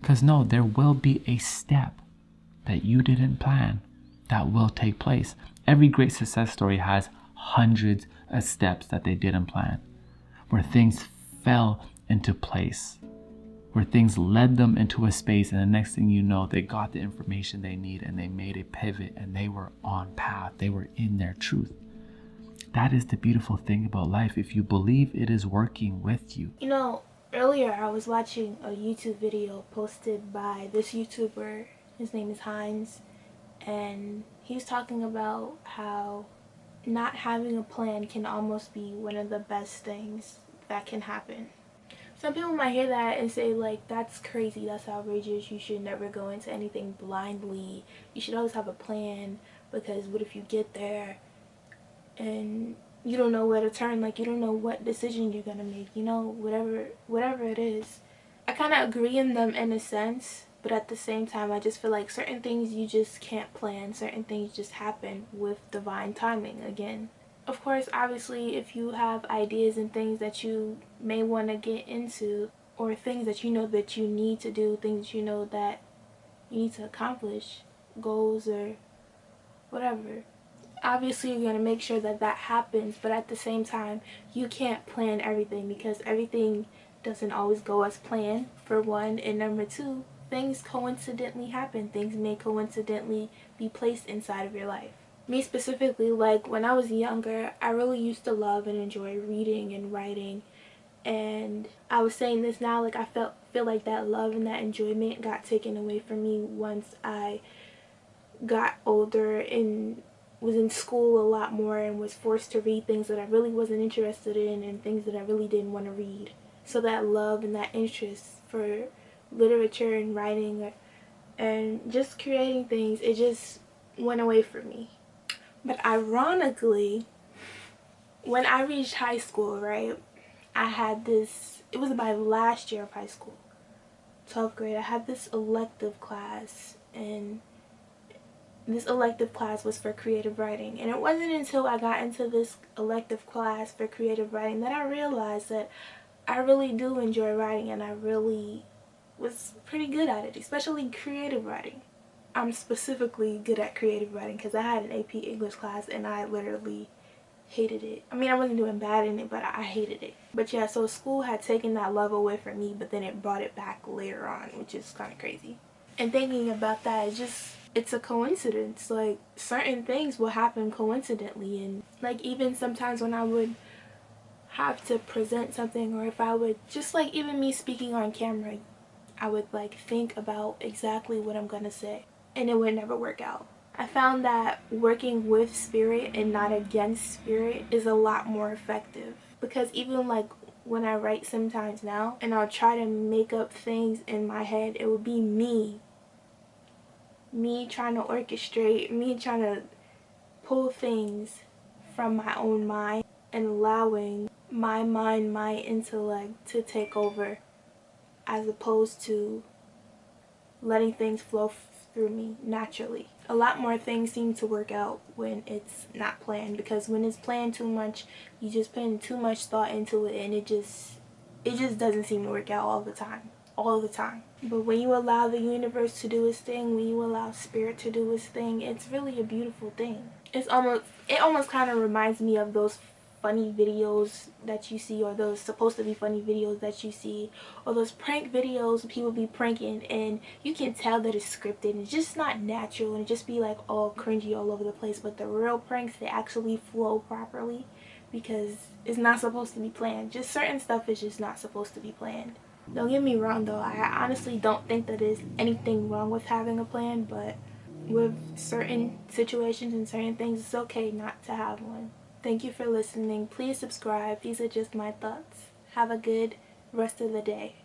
Because no, there will be a step that you didn't plan that will take place. Every great success story has hundreds of steps that they didn't plan, where things fell into place, where things led them into a space, and the next thing you know, they got the information they need and they made a pivot and they were on path. They were in their truth. That is the beautiful thing about life, if you believe it is working with you. You know, earlier I was watching a YouTube video posted by this YouTuber. His name is HINDZ, and he's talking about how not having a plan can almost be one of the best things that can happen. Some people might hear that and say, like, that's crazy, that's outrageous, you should never go into anything blindly, you should always have a plan, because what if you get there and you don't know where to turn, like, you don't know what decision you're gonna make, you know, whatever it is. I kind of agree in them in a sense, but at the same time I just feel like certain things you just can't plan, certain things just happen with divine timing again. Of course, obviously, if you have ideas and things that you may want to get into, or things that you know that you need to do, things that you know that you need to accomplish, goals or whatever, obviously you're going to make sure that that happens, but at the same time, you can't plan everything, because everything doesn't always go as planned, for one, and number two, things coincidentally happen. Things may coincidentally be placed inside of your life. Me specifically, like when I was younger, I really used to love and enjoy reading and writing, and I was saying this now, like I feel like that love and that enjoyment got taken away from me once I got older and was in school a lot more and was forced to read things that I really wasn't interested in and things that I really didn't want to read. So that love and that interest for literature and writing and just creating things, it just went away from me. But ironically, when I reached high school, right, I had this, it was my last year of high school, 12th grade, I had this elective class, and this elective class was for creative writing. And it wasn't until I got into this elective class for creative writing that I realized that I really do enjoy writing, and I really was pretty good at it, especially creative writing. I'm specifically good at creative writing because I had an AP English class and I literally hated it. I mean, I wasn't doing bad in it, but I hated it. But yeah, so school had taken that love away from me, but then it brought it back later on, which is kind of crazy. And thinking about that, it's a coincidence. Like, certain things will happen coincidentally, and like even sometimes when I would have to present something, or if I would just, like, even me speaking on camera, I would like think about exactly what I'm gonna say, and it would never work out. I found that working with spirit and not against spirit is a lot more effective, because even like when I write sometimes now and I'll try to make up things in my head, it would be me trying to orchestrate, me trying to pull things from my own mind and allowing my mind, my intellect to take over, as opposed to letting things flow through me naturally. A lot more things seem to work out when it's not planned, because when it's planned too much, you just put in too much thought into it, and it just doesn't seem to work out all the time. But when you allow the universe to do its thing, when you allow spirit to do its thing, it's really a beautiful thing. It almost kind of reminds me of those funny videos that you see, or those supposed to be funny videos that you see, or those prank videos people be pranking, and you can tell that it's scripted and it's just not natural, and it just be like all cringy all over the place. But the real pranks, they actually flow properly, because it's not supposed to be planned. Just certain stuff is just not supposed to be planned. Don't get me wrong though, I honestly don't think that there's anything wrong with having a plan, but with certain situations and certain things, it's okay not to have one. Thank you for listening. Please subscribe. These are just my thoughts. Have a good rest of the day.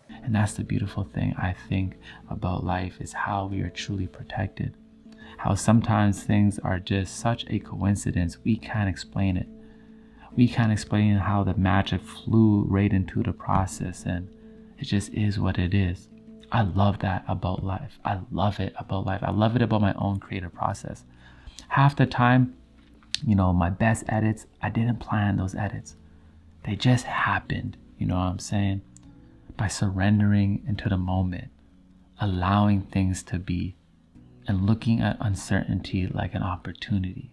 And that's the beautiful thing, I think, about life, is how we are truly protected. How sometimes things are just such a coincidence, we can't explain it. We can't explain how the magic flew right into the process, and it just is what it is. I love that about life. I love it about life. I love it about my own creative process. Half the time, you know, my best edits, I didn't plan those edits. They just happened, you know what I'm saying? By surrendering into the moment, allowing things to be, and looking at uncertainty like an opportunity.